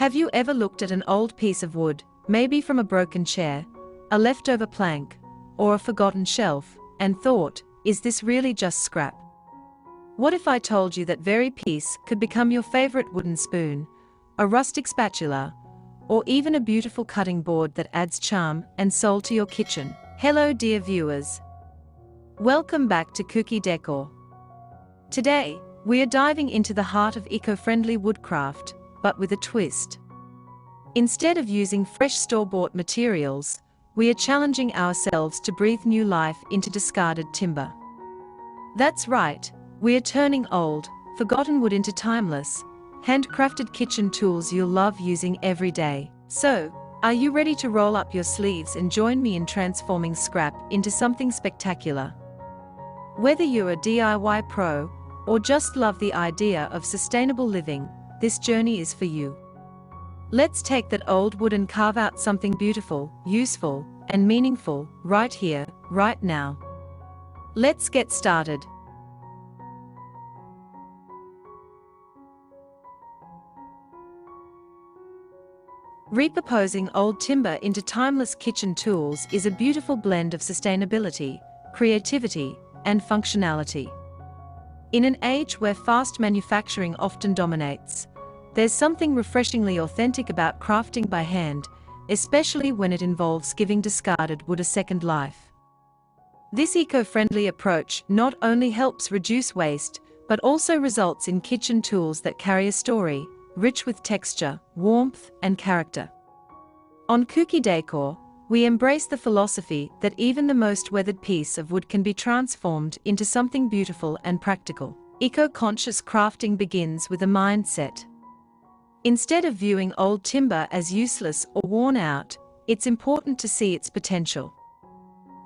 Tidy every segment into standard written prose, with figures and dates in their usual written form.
Have you ever looked at an old piece of wood, maybe from a broken chair, a leftover plank, or a forgotten shelf, and thought, is this really just scrap? What if I told you that very piece could become your favorite wooden spoon, a rustic spatula, or even a beautiful cutting board that adds charm and soul to your kitchen? Hello dear viewers. Welcome back to Kuki Decor. Today, we are diving into the heart of eco-friendly woodcraft, but with a twist. Instead of using fresh store-bought materials, we are challenging ourselves to breathe new life into discarded timber. That's right, we are turning old, forgotten wood into timeless, handcrafted kitchen tools you'll love using every day. So, are you ready to roll up your sleeves and join me in transforming scrap into something spectacular? Whether you're a DIY pro, or just love the idea of sustainable living, this journey is for you. Let's take that old wood and carve out something beautiful, useful, and meaningful, right here, right now. Let's get started. Repurposing old timber into timeless kitchen tools is a beautiful blend of sustainability, creativity, and functionality. In an age where fast manufacturing often dominates, there's something refreshingly authentic about crafting by hand, especially when it involves giving discarded wood a second life. This eco-friendly approach not only helps reduce waste, but also results in kitchen tools that carry a story, rich with texture, warmth, and character. On Kuki Decor, we embrace the philosophy that even the most weathered piece of wood can be transformed into something beautiful and practical. Eco-conscious crafting begins with a mindset. Instead of viewing old timber as useless or worn out, it's important to see its potential.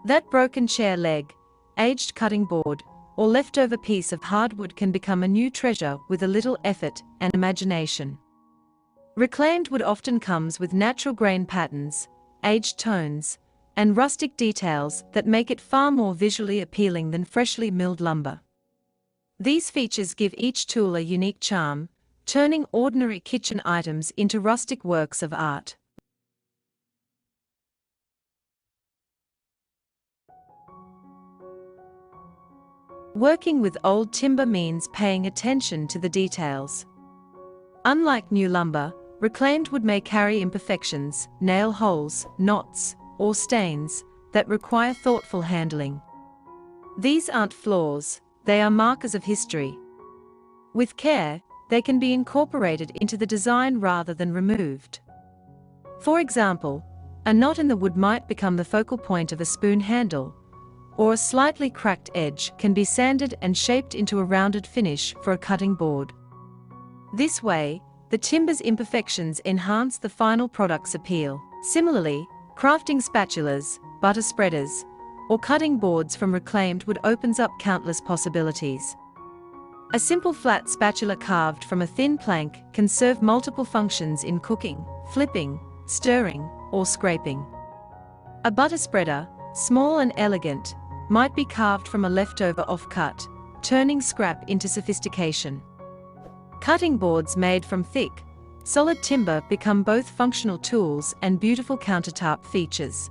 That broken chair leg, aged cutting board, or leftover piece of hardwood can become a new treasure with a little effort and imagination. Reclaimed wood often comes with natural grain patterns, aged tones, and rustic details that make it far more visually appealing than freshly milled lumber. These features give each tool a unique charm, turning ordinary kitchen items into rustic works of art. Working with old timber means paying attention to the details. Unlike new lumber, reclaimed wood may carry imperfections, nail holes, knots, or stains that require thoughtful handling. These aren't flaws, they are markers of history. With care, they can be incorporated into the design rather than removed. For example, a knot in the wood might become the focal point of a spoon handle, or a slightly cracked edge can be sanded and shaped into a rounded finish for a cutting board. This way, the timber's imperfections enhance the final product's appeal. Similarly, crafting spatulas, butter spreaders, or cutting boards from reclaimed wood opens up countless possibilities. A simple flat spatula carved from a thin plank can serve multiple functions in cooking, flipping, stirring, or scraping. A butter spreader, small and elegant, might be carved from a leftover offcut, turning scrap into sophistication. Cutting boards made from thick, solid timber become both functional tools and beautiful countertop features.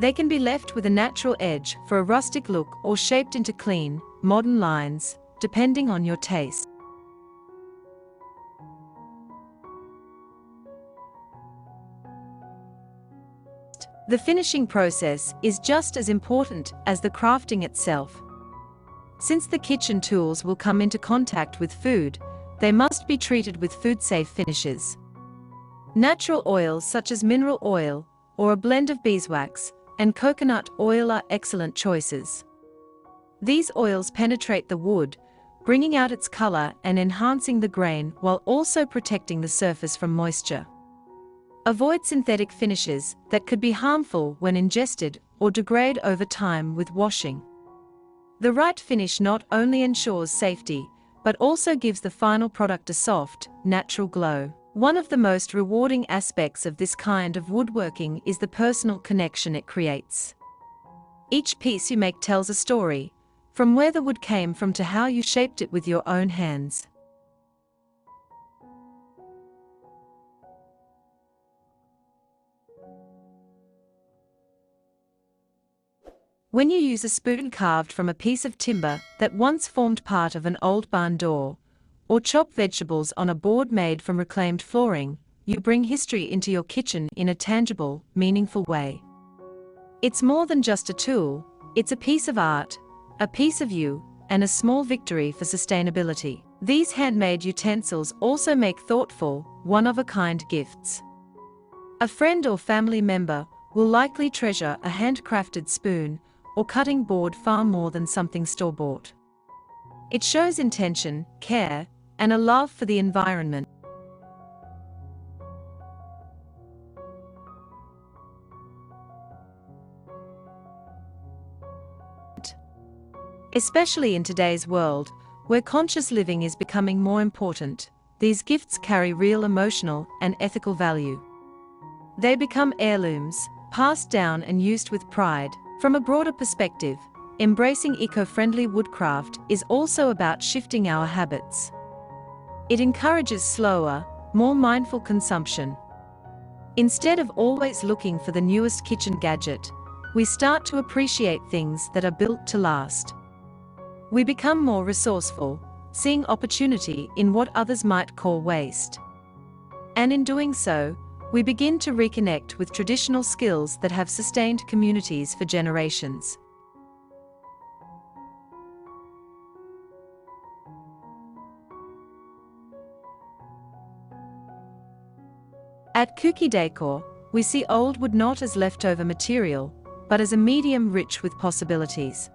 They can be left with a natural edge for a rustic look or shaped into clean, modern lines, depending on your taste. The finishing process is just as important as the crafting itself. Since the kitchen tools will come into contact with food, they must be treated with food-safe finishes. Natural oils such as mineral oil, or a blend of beeswax, and coconut oil are excellent choices. These oils penetrate the wood, bringing out its color and enhancing the grain while also protecting the surface from moisture. Avoid synthetic finishes that could be harmful when ingested or degrade over time with washing. The right finish not only ensures safety, but also gives the final product a soft, natural glow. One of the most rewarding aspects of this kind of woodworking is the personal connection it creates. Each piece you make tells a story, from where the wood came from to how you shaped it with your own hands. When you use a spoon carved from a piece of timber that once formed part of an old barn door, or chop vegetables on a board made from reclaimed flooring, you bring history into your kitchen in a tangible, meaningful way. It's more than just a tool, it's a piece of art, a piece of you, and a small victory for sustainability. These handmade utensils also make thoughtful, one-of-a-kind gifts. A friend or family member will likely treasure a handcrafted spoon or cutting board far more than something store-bought. It shows intention, care, and a love for the environment. Especially in today's world, where conscious living is becoming more important, these gifts carry real emotional and ethical value. They become heirlooms, passed down and used with pride. From a broader perspective, embracing eco-friendly woodcraft is also about shifting our habits. It encourages slower, more mindful consumption. Instead of always looking for the newest kitchen gadget, we start to appreciate things that are built to last. We become more resourceful, seeing opportunity in what others might call waste. And in doing so, we begin to reconnect with traditional skills that have sustained communities for generations. At Kuki Decor, we see old wood not as leftover material, but as a medium rich with possibilities.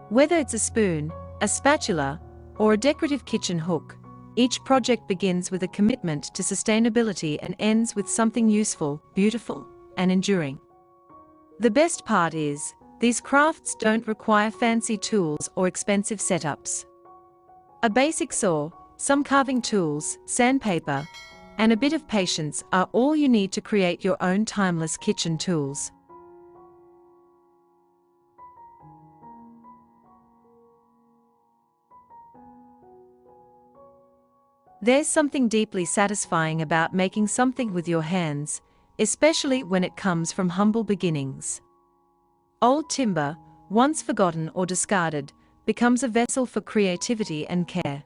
Whether it's a spoon, a spatula, or a decorative kitchen hook, each project begins with a commitment to sustainability and ends with something useful, beautiful, and enduring. The best part is, these crafts don't require fancy tools or expensive setups. A basic saw, some carving tools, sandpaper, and a bit of patience are all you need to create your own timeless kitchen tools. There's something deeply satisfying about making something with your hands, especially when it comes from humble beginnings. Old timber, once forgotten or discarded, becomes a vessel for creativity and care.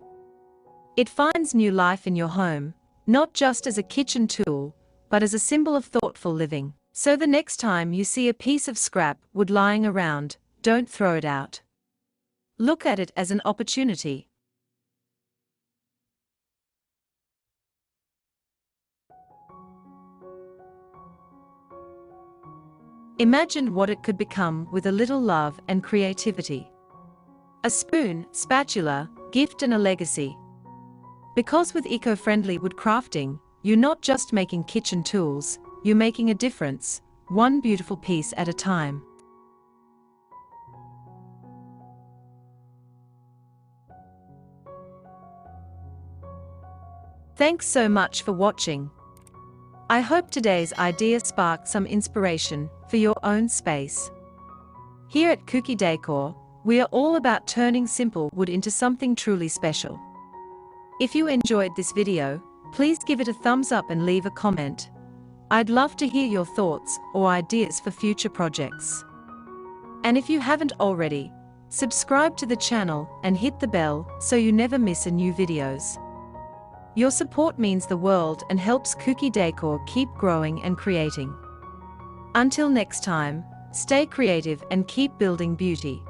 It finds new life in your home, not just as a kitchen tool, but as a symbol of thoughtful living. So the next time you see a piece of scrap wood lying around, don't throw it out. Look at it as an opportunity. Imagine what it could become with a little love and creativity. A spoon, spatula, gift and a legacy. Because with eco-friendly woodcrafting, you're not just making kitchen tools, you're making a difference, one beautiful piece at a time. Thanks so much for watching. I hope today's idea sparked some inspiration for your own space. Here at Kuki Decor, we are all about turning simple wood into something truly special. If you enjoyed this video, please give it a thumbs up and leave a comment. I'd love to hear your thoughts or ideas for future projects. And if you haven't already, subscribe to the channel and hit the bell so you never miss a new videos. Your support means the world and helps Kuki Decor keep growing and creating. Until next time, stay creative and keep building beauty.